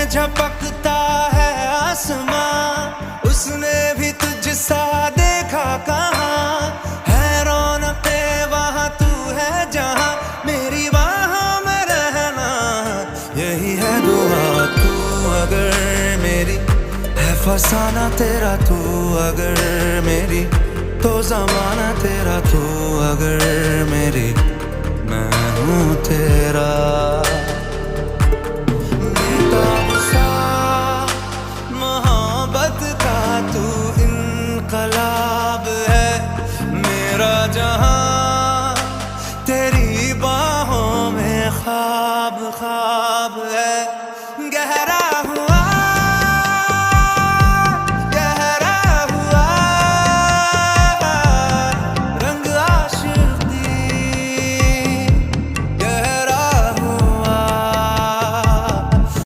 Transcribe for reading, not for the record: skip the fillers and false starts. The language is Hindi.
झपकता है आसमां, उसने भी तुझसा देखा कहाँ। है रौनके वहाँ तू है जहाँ, मेरी बाहों में रहना यही है दुआ। तू अगर मेरी है फसाना तेरा, तू अगर मेरी तो ज़माना तेरा, तू अगर मेरी मैं हूँ तेरा। बेताब सा मोहब्बत का तू इनकलाब है, मेरा जहां तेरी बाहों में ख्वाब ख्वाब है। गहरा